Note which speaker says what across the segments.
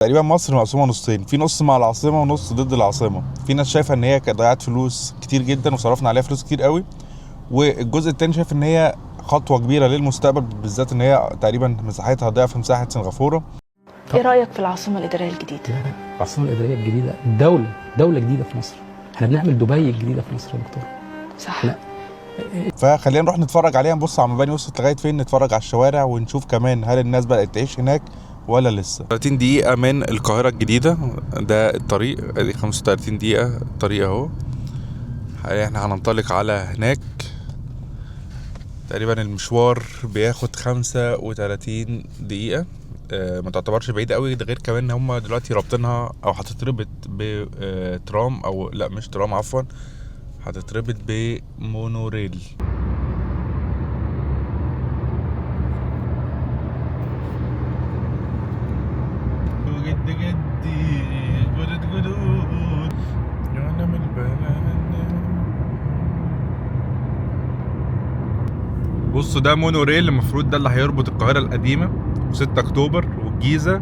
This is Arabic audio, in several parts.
Speaker 1: تقريبا مصر مقسومه نصين، في نص مع العاصمه ونص ضد العاصمه. في ناس شايفه ان هي ضيعت فلوس كتير جدا وصرفنا عليها فلوس كتير قوي، والجزء التاني شايف ان هي خطوه كبيره للمستقبل، بالذات ان هي تقريبا مساحتها ضعف مساحه سنغافوره.
Speaker 2: ايه رايك في العاصمه الاداريه الجديده؟
Speaker 3: لا، العاصمه الاداريه الجديده دوله جديده في مصر. احنا بنعمل دبي الجديده في مصر يا دكتور.
Speaker 2: صح.
Speaker 3: لا.
Speaker 1: فخلينا نروح نتفرج عليها، نبص على مباني وصلت لغايه فين، نتفرج على الشوارع ونشوف كمان هل الناس بدات تعيش هناك ولا لسه. 30 دقيقه من القاهره الجديده، ده الطريق، ادي 35 دقيقه الطريق اهو. حاليا احنا هننطلق على هناك. تقريبا المشوار بياخد 35 دقيقة. ما تعتبرش بعيد قوي، ده غير كمان ان هم دلوقتي رابطينها او هتتربط بترام، او لا مش ترام عفوا، هتتربط بمونوريل. جد جدي جدود جدود انا من البلد. بصوا ده مونوريل، المفروض ده اللي هيربط القاهرة القديمة و6 اكتوبر والجيزة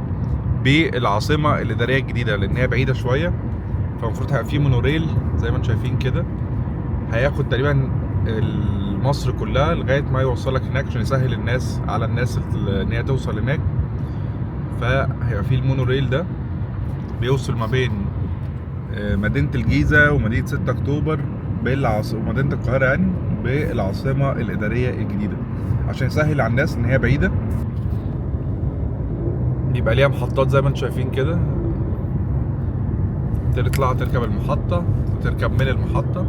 Speaker 1: بالعاصمة الإدارية الجديدة، لأن هي بعيدة شوية. فالمفروض هيبقى فيه مونوريل زي ما انتم شايفين كده، هياخد تقريبا مصر كلها لغاية ما يوصلك هناك عشان يسهل الناس على الناس ان هي توصل هناك. فهيبقى فيه المونوريل ده بيوصل ما بين مدينة الجيزة ومدينة 6 اكتوبر ومدينة القاهرة يعني بالعاصمة الإدارية الجديدة، عشان يسهل على الناس ان هي بعيدة. يبقى ليها محطات زي ما انتم شايفين كده، تطلع تركب المحطة وتركب من المحطة.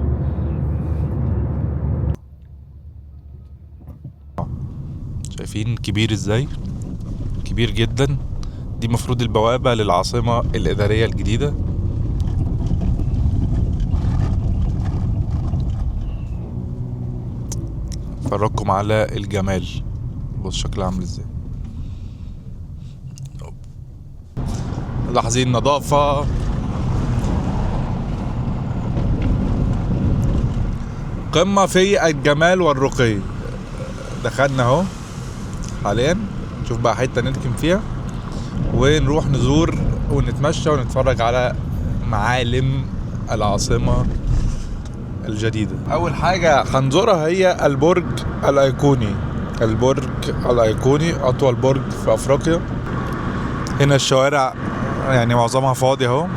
Speaker 1: شايفين كبير ازاي؟ كبير جدا. دي مفروض البوابة للعاصمة الإدارية الجديدة. فرجكم على الجمال، بص شكلها عامل ازاي. لاحظين النظافة، قمة في الجمال والرقي. دخلنا اهو، حاليا نشوف بقى حتة نركن فيها ونروح نزور ونتمشى ونتفرج على معالم العاصمة الجديدة. أول حاجة هنزورها هي البرج الأيقوني. البرج الأيقوني أطول برج في أفريقيا. هنا الشوارع يعني معظمها فاضي اهو،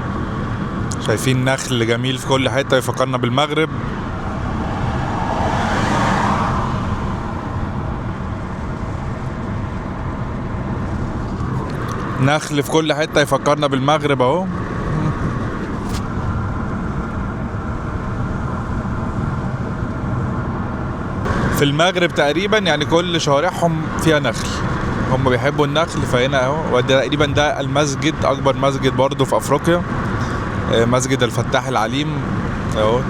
Speaker 1: شايفين نخل جميل في كل حتة يفكرنا بالمغرب. نخل في كل حتة يفكرنا بالمغرب اهو. في المغرب تقريبا يعني كل شوارعهم فيها نخل، هم بيحبوا النخل. فهنا اهو تقريبا ده المسجد، اكبر مسجد برضو في افريقيا، مسجد الفتاح العليم اهو.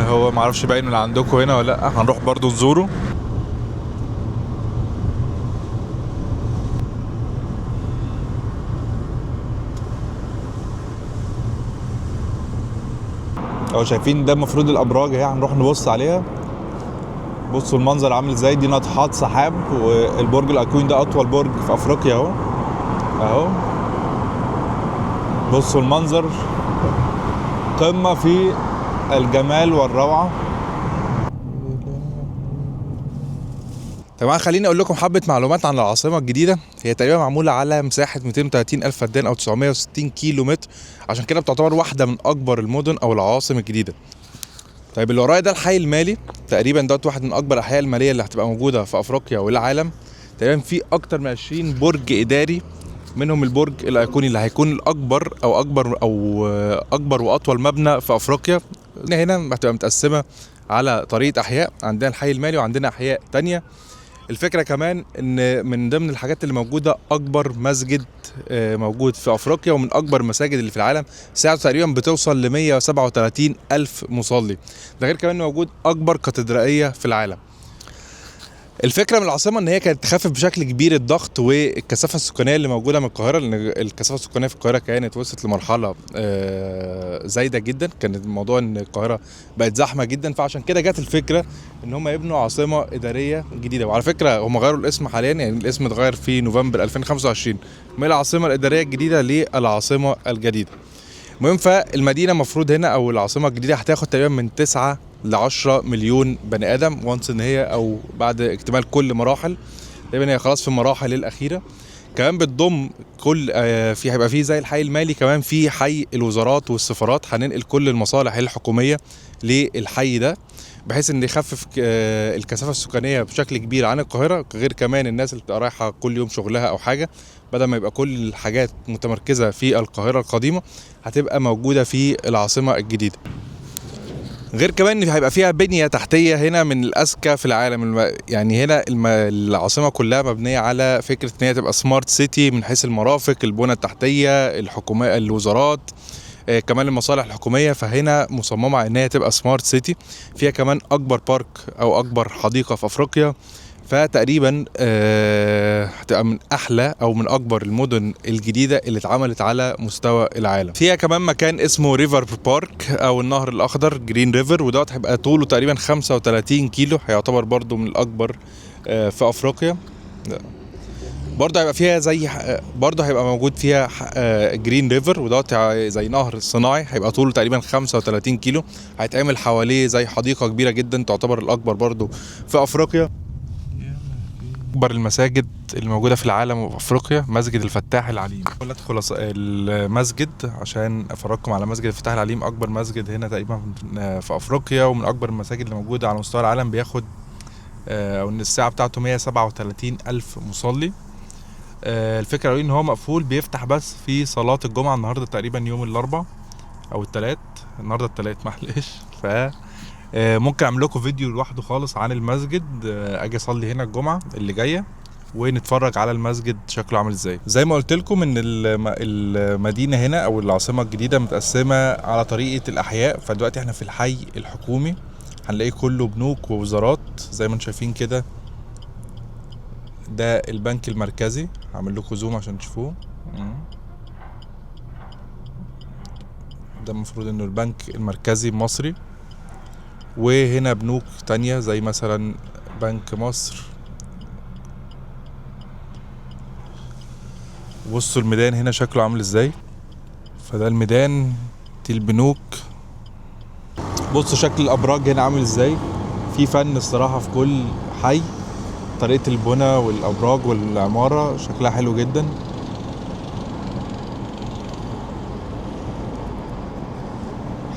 Speaker 1: هو معرفش باين اللي عندكم هنا ولا لا، هنروح برضو نزوره. اهو شايفين ده المفروض الابراج اهي، هنروح نبص عليها. بصوا المنظر عامل ازاي، دي ناطحات سحاب. والبرج الايقوني ده اطول برج في افريقيا اهو اهو. بصوا المنظر، قمة في الجمال والروعة. طبعا خليني اقول لكم حبة معلومات عن العاصمة الجديدة. هي تقريبا معمولة على مساحة 230 الف فدان او 960 كيلو متر، عشان كده بتعتبر واحدة من اكبر المدن او العواصم الجديدة. طيب اللي ورايا ده الحي المالي، تقريبا دوت واحد من اكبر الاحياء المالية اللي هتبقى موجودة في افريقيا والعالم. تقريبا في اكتر من 20 برج اداري، منهم البرج الايقوني اللي هيكون الاكبر او اكبر واطول مبنى في افريقيا. هنا هتبقى متقسمة على طريقة احياء، عندنا الحي المالي وعندنا احياء تانية. الفكرة كمان ان من ضمن الحاجات اللي موجودة اكبر مسجد موجود في افريقيا، ومن اكبر المساجد اللي في العالم، سعته تقريبا بتوصل ل 137 الف مصلي. ده غير كمان موجود اكبر كاتدرائية في العالم. الفكره من العاصمه ان هي كانت تخفف بشكل كبير الضغط والكثافه السكانيه اللي موجوده من القاهره، لان الكثافه السكانيه في القاهره كانت وصلت لمرحله زايده جدا. كان الموضوع ان القاهره بقت زحمه جدا، فعشان كده جت الفكره ان هم يبنوا عاصمه اداريه جديده. وعلى فكره هم غيروا الاسم حاليا، يعني الاسم اتغير في نوفمبر 2025 من العاصمه الاداريه الجديده للعاصمه الجديده. المهم فالمدينه المفروض هنا او العاصمه الجديده هتاخد تقريبا من 9 ل 10 مليون بني ادم وانس ان هي او بعد اكتمال كل مراحل. تقريبا هي خلاص في المراحل الاخيره. كمان بتضم كل هيبقى فيه زي الحي المالي، كمان في حي الوزارات والسفارات. هننقل كل المصالح الحكوميه للحي ده بحيث ان يخفف الكثافه السكانيه بشكل كبير عن القاهره، غير كمان الناس اللي بتبقى رايحه كل يوم شغلها او حاجه، بدل ما يبقى كل الحاجات متمركزه في القاهره القديمه هتبقى موجوده في العاصمه الجديده. غير كمان ان هيبقى فيها بنيه تحتيه هنا من الاذكى في العالم. يعني هنا العاصمه كلها مبنيه على فكره ان هي تبقى سمارت سيتي من حيث المرافق، البنى التحتيه الحكوميه، الوزارات، كمان المصالح الحكوميه. فهنا مصممه على ان هي تبقى سمارت سيتي. فيها كمان اكبر بارك او اكبر حديقه في افريقيا. فتقريبا هتبقى من احلى او من اكبر المدن الجديده اللي اتعملت على مستوى العالم. فيها كمان مكان اسمه ريفر بارك او النهر الاخضر جرين ريفر، ودوت هيبقى طوله تقريبا 35 كيلو، هيعتبر برضو من الاكبر في افريقيا. برضه هيبقى فيها برضه هيبقى موجود فيها جرين ريفر، ودوت زي نهر صناعي هيبقى طوله تقريبا 35 كيلو. هيتعمل حواليه زي حديقه كبيره جدا تعتبر الاكبر برضه في افريقيا. اكبر المساجد الموجوده في العالم وفي افريقيا مسجد الفتاح العليم. ندخل المسجد عشان افرجكم على مسجد الفتاح العليم، اكبر مسجد هنا تقريبا في افريقيا، ومن اكبر المساجد اللي موجوده على مستوى العالم. بياخد او ان الساعه بتاعته 137 الف مصلي. الفكره ان هو مقفول، بيفتح بس في صلاه الجمعه. النهارده تقريبا يوم الاربعاء او الثلاث، النهارده الثلاث معلش. ممكن اعمل لكم فيديو لوحده خالص عن المسجد، اجي اصلي هنا الجمعه اللي جايه ونتفرج على المسجد شكله عامل ازاي. زي ما قلت لكم ان المدينه هنا او العاصمه الجديده متقسمه على طريقه الاحياء. فدلوقتي احنا في الحي الحكومي، هنلاقيه كله بنوك ووزارات زي ما انتم شايفين كده. ده البنك المركزي، هعمل لكم زوم عشان تشوفوه. ده المفروض انه البنك المركزي المصري. وهنا بنوك تانية زي مثلا بنك مصر. بصوا الميدان هنا شكله عامل ازاي. فده الميدان، دي البنوك. بصوا شكل الابراج هنا عامل ازاي. في فن الصراحة في كل حي، طريقة البنى والابراج والعمارة شكلها حلو جدا.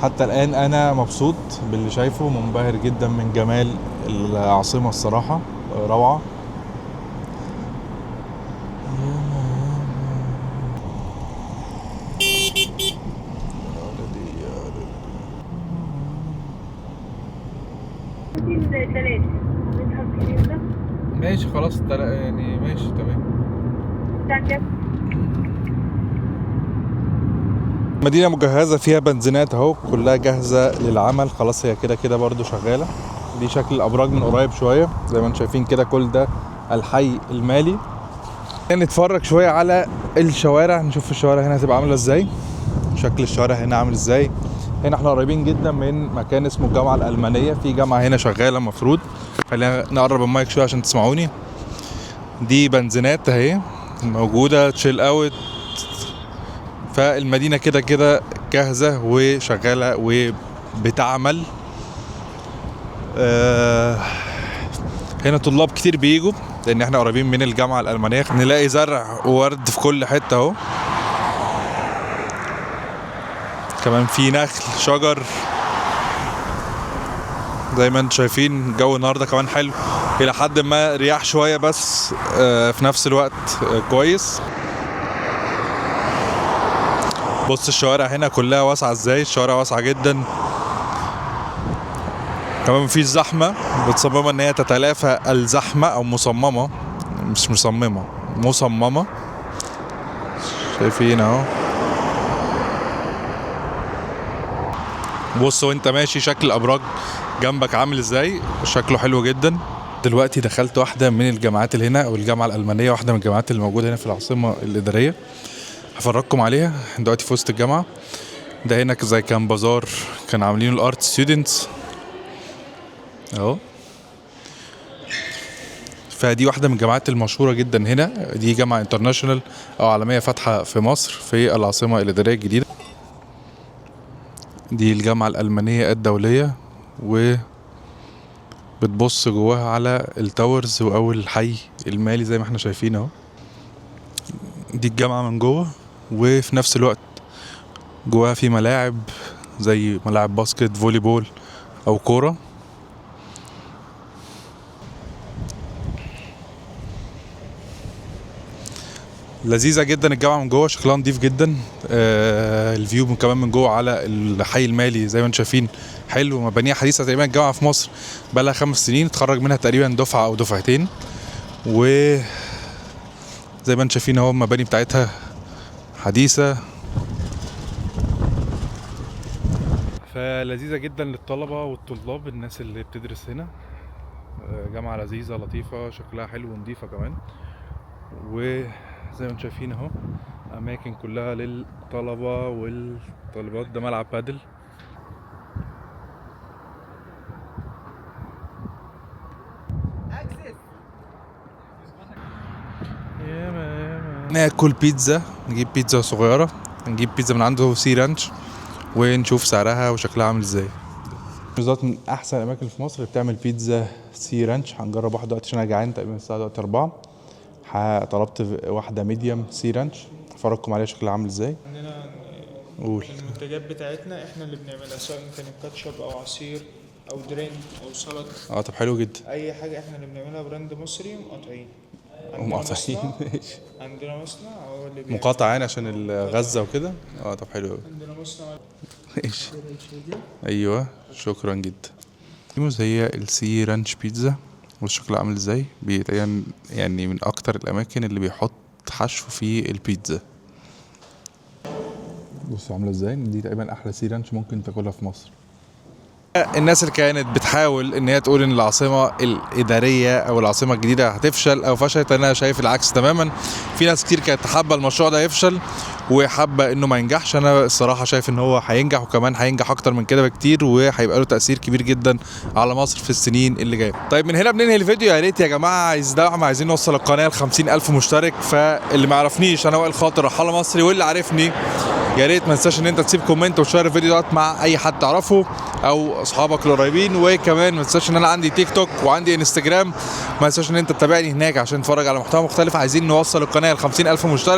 Speaker 1: حتى الآن أنا مبسوط باللي شايفه، منبهر جدا من جمال العاصمة الصراحة، روعة. ماشي خلاص يعني ماشي تمام. مدينة مجهزة فيها بنزينات اهو، كلها جاهزة للعمل خلاص. هي كده كده برضو شغالة. دي شكل الأبراج من قريب شوية زي ما انتم شايفين كده. كل ده الحي المالي. نتفرج شوية على الشوارع، نشوف الشوارع هنا هتبقى عاملة ازاي، شكل الشوارع هنا عامل ازاي. هنا احنا قريبين جدا من مكان اسمه الجامعة الألمانية، في جامعة هنا شغالة المفروض. خلينا نقرب المايك شوية عشان تسمعوني. دي بنزينات اهي موجودة، تشيل اوت. فالمدينة كده كده جاهزة وشغالة وبتعمل. هنا طلاب كتير بيجوا لان احنا قريبين من الجامعة الألمانية. نلاقي زرع وورد في كل حتة اهو. كمان في نخل شجر زي ما انتم شايفين. الجو النهارده كمان حلو الى حد ما، رياح شوية بس في نفس الوقت كويس. بص الشوارع هنا كلها واسعة ازاي، الشوارع واسعة جدا. كمان مفيش زحمة، متصممة ان هي تتلافى الزحمة او مصممة، مش مصممة، مصممة. شايفين اهو. بص وانت ماشي شكل الابراج جنبك عامل ازاي، شكله حلو جدا. دلوقتي دخلت واحدة من الجامعات اللي هنا أو الجامعة الألمانية، واحدة من الجامعات اللي موجودة هنا في العاصمة الإدارية. هفرجكم عليها دلوقتي في وسط الجامعة. ده هنا زي كان بازار كان عاملينه الارت ستودنتس اهو. فدي واحدة من الجامعات المشهورة جدا هنا، دي جامعة انترناشونال أو عالمية فاتحة في مصر في العاصمة الإدارية الجديدة. دي الجامعة الألمانية الدولية، و بتبص جواها على التاورز او الحي المالي زي ما احنا شايفين اهو. دي الجامعة من جوه، وفي نفس الوقت جواها في ملاعب زي ملاعب باسكت، فولي بول او كورة. لذيذة جدا الجامعة من جوه، شكلها نضيف جدا. الفيو كمان من جوه على الحي المالي زي ما انتم شايفين حلو، مبانيها حديثة. تقريبا الجامعة في مصر بقالها 5 سنين، اتخرج منها تقريبا دفعة او دفعتين، و زي ما انتم شايفين اهو المباني بتاعتها حديثة. فلذيذة جدا للطلبة والطلاب، الناس اللي بتدرس هنا. جامعة لذيذة لطيفة، شكلها حلو ونضيفة كمان. وزي ما انتم شايفين اهو اماكن كلها للطلبة والطالبات. ده ملعب بادل. ناكل بيتزا، نجيب بيتزا صغيرة، نجيب بيتزا من عنده سي رانش ونشوف سعرها وشكلها عامل ازاي. بالظبط من احسن الاماكن في مصر اللي بتعمل بيتزا سي رانش. هنجرب واحده دلوقتي عشان انا جعان، تقريبا الساعه دلوقتي 4. طلبت واحده ميديوم سي رانش، افرجكم عليها شكلها عامل ازاي.
Speaker 4: عندنا
Speaker 1: قول.
Speaker 4: المنتجات بتاعتنا احنا اللي بنعملها، سواء كان كاتشب او عصير او درينك او سلطه.
Speaker 1: طب حلو جدا.
Speaker 4: اي حاجه احنا اللي بنعملها، براند مصري ومقاطعين.
Speaker 1: ومقاطعين ماشي.
Speaker 4: عندنا مصنع هو اللي بيعمل.
Speaker 1: مقاطعة يعني عشان الغزة وكده. طب حلو قوي.
Speaker 4: عندنا مصنع
Speaker 1: ماشي. ايوه شكرا جدا. هي السي رانش بيتزا، والشكل عامل ازاي. يعني من اكتر الاماكن اللي بيحط حشو في البيتزا. بصوا عامله ازاي. دي تقريبا احلى سي رانش ممكن تاكلها في مصر. الناس اللي كانت بتحاول ان هي تقول ان العاصمه الاداريه او العاصمه الجديده هتفشل او فشلت، انا شايف العكس تماما. في ناس كتير كانت حابه المشروع ده يفشل وحابه انه ما ينجحش. انا الصراحه شايف ان هو هينجح، وكمان هينجح اكتر من كده بكتير، وهيبقى له تاثير كبير جدا على مصر في السنين اللي جايه. طيب من هنا بننهي الفيديو. يا ريت يا جماعه عايزين نوصل القناه ل 50,000 مشترك. فاللي ما يعرفنيش انا وائل خاطر رحاله مصري، واللي عارفني يا ريت ما تنساش ان انت تسيب كومنت وتشير الفيديو ده مع اي حد تعرفه او اصحابك القريبين. وكمان ما تنساش ان انا عندي تيك توك وعندي انستجرام، ما تنساش ان انت تتابعني هناك عشان تتفرج على محتوى مختلف. عايزين نوصل القناه ل 50,000 مشترك.